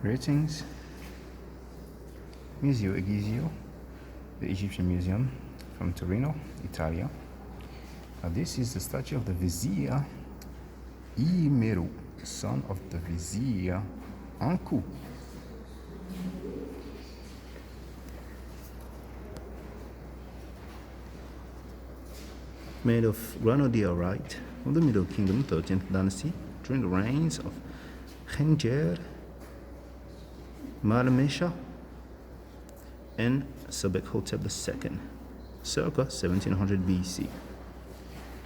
Greetings. Museo Egizio, the Egyptian Museum from Torino, Italy. Now this is the statue of the Vizier Iymeru, son of the Vizier Ankhu. Made of granodiorite of the Middle Kingdom, 13th dynasty, during the reigns of Vizier, Malmesha, and Sebek-hotep II, circa 1700 BC.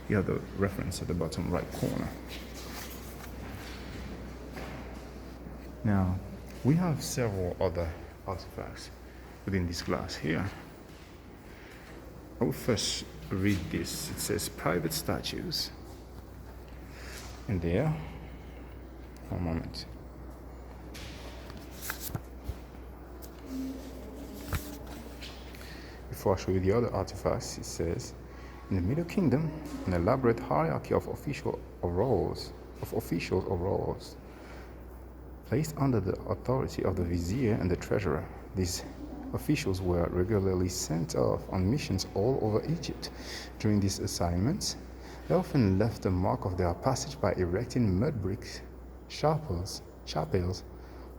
You have the reference at the bottom right corner. Now, we have several other artifacts within this class here. I will first read this. It says private statues. And there, one moment. Before I show you the other artifacts, it says, in the Middle Kingdom, an elaborate hierarchy of officials or roles placed under the authority of the vizier and the treasurer. These officials were regularly sent off on missions all over Egypt. During these assignments, they often left the mark of their passage by erecting mud brick chapels,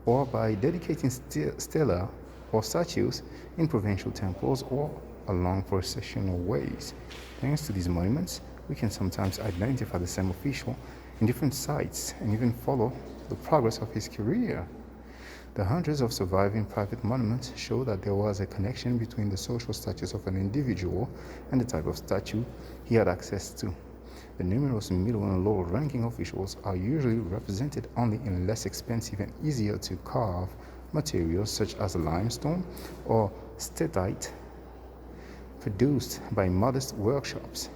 or by dedicating stelae or statues in provincial temples or along processional ways. Thanks to these monuments, we can sometimes identify the same official in different sites and even follow the progress of his career. The hundreds of surviving private monuments show that there was a connection between the social status of an individual and the type of statue he had access to. The numerous middle and lower ranking officials are usually represented only in less expensive and easier to carve materials such as limestone or statite, produced by modest workshops.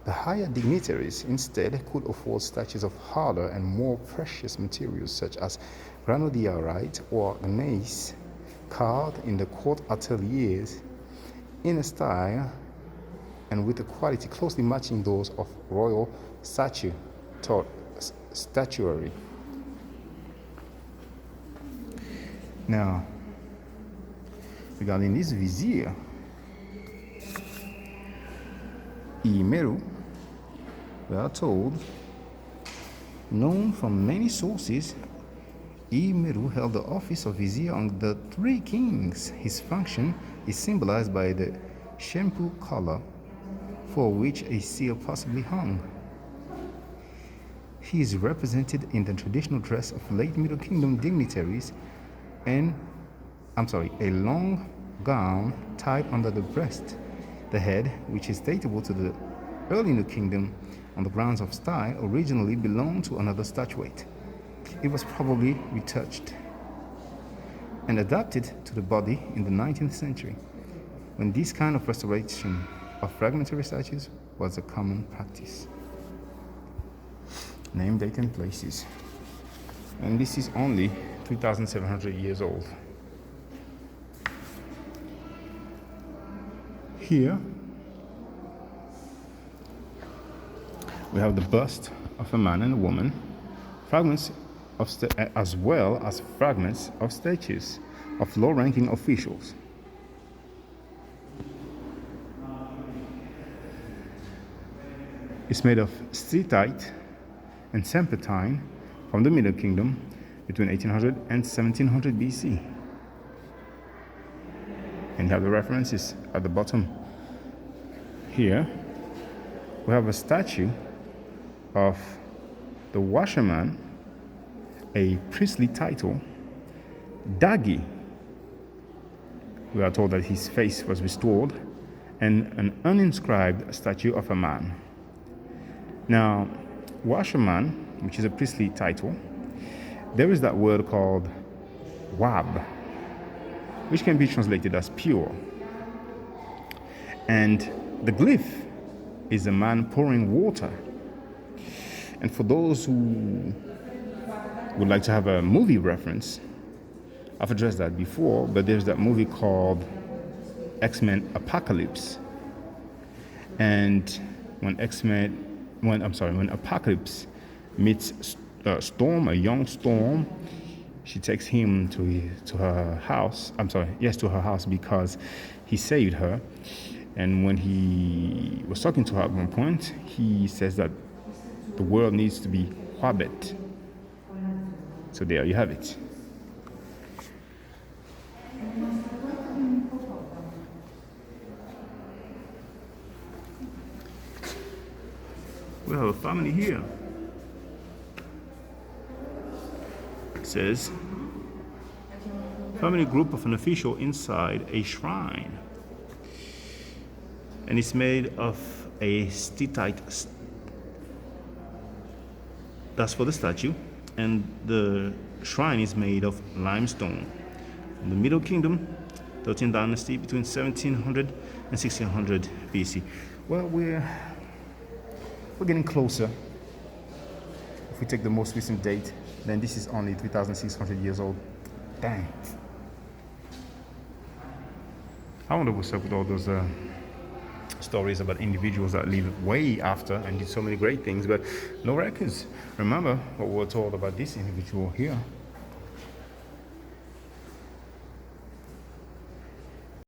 The higher dignitaries instead could afford statues of harder and more precious materials such as granodiorite or gneiss, carved in the court ateliers in a style and with a quality closely matching those of royal statuary. Now, regarding this Vizier Iymeru, we are told, known from many sources, Iymeru held the office of Vizier under the three kings. His function is symbolized by the shampoo collar, for which a seal possibly hung. He is represented in the traditional dress of late Middle Kingdom dignitaries and a long gown tied under the breast. The head, which is dateable to the early New Kingdom on the grounds of style, originally belonged to another statuette. It was probably retouched and adapted to the body in the 19th century, when this kind of restoration of fragmentary statues was a common practice. Name, date, and places. And this is only 3,700 years old. Here we have the bust of a man and a woman, fragments of as well as fragments of statues of low-ranking officials. It's made of statite and serpentine from the Middle Kingdom between 1800 and 1700 BC. And you have the references at the bottom. Here we have a statue of the washerman, a priestly title, Dagi. We are told that his face was restored, and an uninscribed statue of a man. Now, washerman, which is a priestly title, there is that word called wab, which can be translated as pure. And the glyph is a man pouring water. And for those who would like to have a movie reference, I've addressed that before, but there's that movie called X-Men Apocalypse. And when Apocalypse meets Storm, a young Storm, she takes him to her house. I'm sorry, yes, to her house because he saved her. And when he was talking to her at one point, he says that the world needs to be Wabet. So there you have it. We have a family here. It says, family group of an official inside a shrine. And it's made of a steatite. That's for the statue. And the shrine is made of limestone. In the Middle Kingdom, 13th dynasty, between 1700 and 1600 BC. Well, we're getting closer. If we take the most recent date, then this is only 3,600 years old. Dang. I wonder what's up with all those stories about individuals that lived way after and did so many great things, but no records. Remember what we were told about this individual here.